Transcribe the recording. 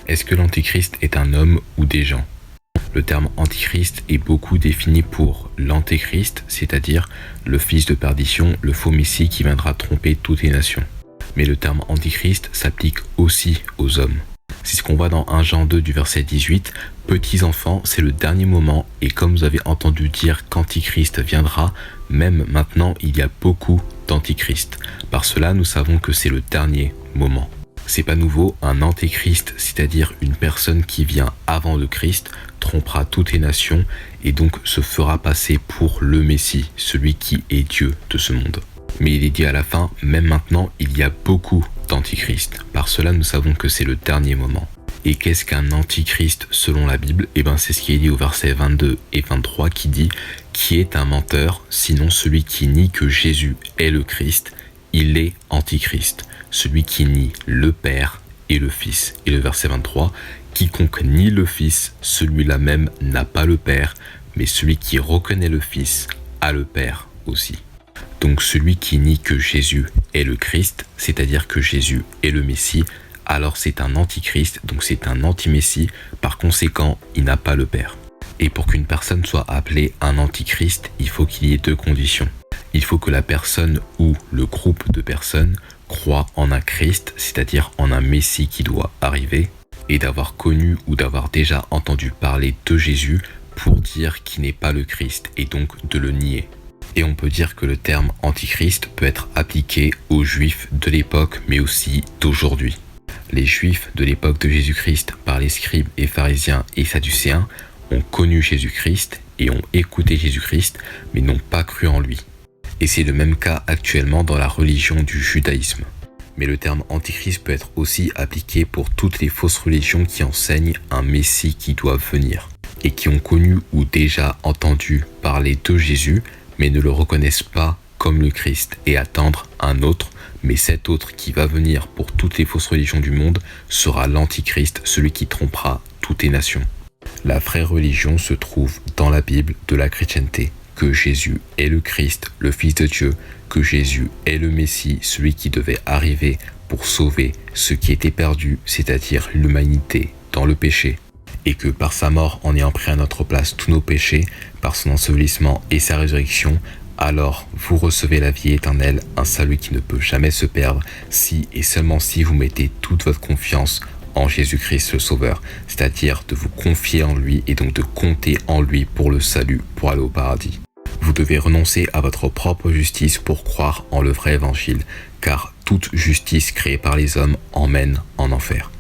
Est-ce que l'antéchrist est un homme ou des gens? Le terme antichrist est beaucoup défini pour l'antéchrist, c'est-à-dire le fils de perdition, le faux messie qui viendra tromper toutes les nations. Mais le terme antichrist s'applique aussi aux hommes. C'est ce qu'on voit dans 1 Jean 2 du verset 18. « Petits enfants, c'est le dernier moment, et comme vous avez entendu dire qu'antichrist viendra, même maintenant il y a beaucoup d'antichrist. Par cela, nous savons que c'est le dernier moment. » C'est pas nouveau, un antéchrist, c'est-à-dire une personne qui vient avant le Christ, trompera toutes les nations et donc se fera passer pour le Messie, celui qui est Dieu de ce monde. Mais il est dit à la fin, même maintenant, il y a beaucoup d'antichrists. Par cela, nous savons que c'est le dernier moment. Et qu'est-ce qu'un antichrist selon la Bible? C'est ce qui est dit au verset 22 et 23 qui dit « Qui est un menteur, sinon celui qui nie que Jésus est le Christ, il est antichrist, celui qui nie le Père et le Fils. » Et le verset 23, « Quiconque nie le Fils, celui-là même n'a pas le Père, mais celui qui reconnaît le Fils a le Père aussi. » Donc celui qui nie que Jésus est le Christ, c'est-à-dire que Jésus est le Messie, alors c'est un antichrist, donc c'est un anti-messie, par conséquent, il n'a pas le Père. Et pour qu'une personne soit appelée un antichrist, il faut qu'il y ait 2 conditions. Il faut que la personne ou le groupe de personnes croit en un Christ, c'est-à-dire en un Messie qui doit arriver, et d'avoir connu ou d'avoir déjà entendu parler de Jésus pour dire qu'il n'est pas le Christ, et donc de le nier. Et on peut dire que le terme antichrist peut être appliqué aux Juifs de l'époque, mais aussi d'aujourd'hui. Les Juifs de l'époque de Jésus-Christ, par les scribes et pharisiens et sadducéens, ont connu Jésus-Christ et ont écouté Jésus-Christ, mais n'ont pas cru en lui. Et c'est le même cas actuellement dans la religion du judaïsme. Mais le terme antichrist peut être aussi appliqué pour toutes les fausses religions qui enseignent un Messie qui doit venir, et qui ont connu ou déjà entendu parler de Jésus, mais ne le reconnaissent pas comme le Christ et attendent un autre, mais cet autre qui va venir pour toutes les fausses religions du monde sera l'antichrist, celui qui trompera toutes les nations. La vraie religion se trouve dans la Bible de la chrétienté, que Jésus est le Christ, le Fils de Dieu, que Jésus est le Messie, celui qui devait arriver pour sauver ce qui était perdu, c'est-à-dire l'humanité dans le péché, et que par sa mort, en ayant pris à notre place tous nos péchés, par son ensevelissement et sa résurrection, alors vous recevez la vie éternelle, un salut qui ne peut jamais se perdre, si et seulement si vous mettez toute votre confiance en Jésus-Christ le Sauveur, c'est-à-dire de vous confier en lui et donc de compter en lui pour le salut, pour aller au paradis. Vous devez renoncer à votre propre justice pour croire en le vrai évangile, car toute justice créée par les hommes emmène en enfer.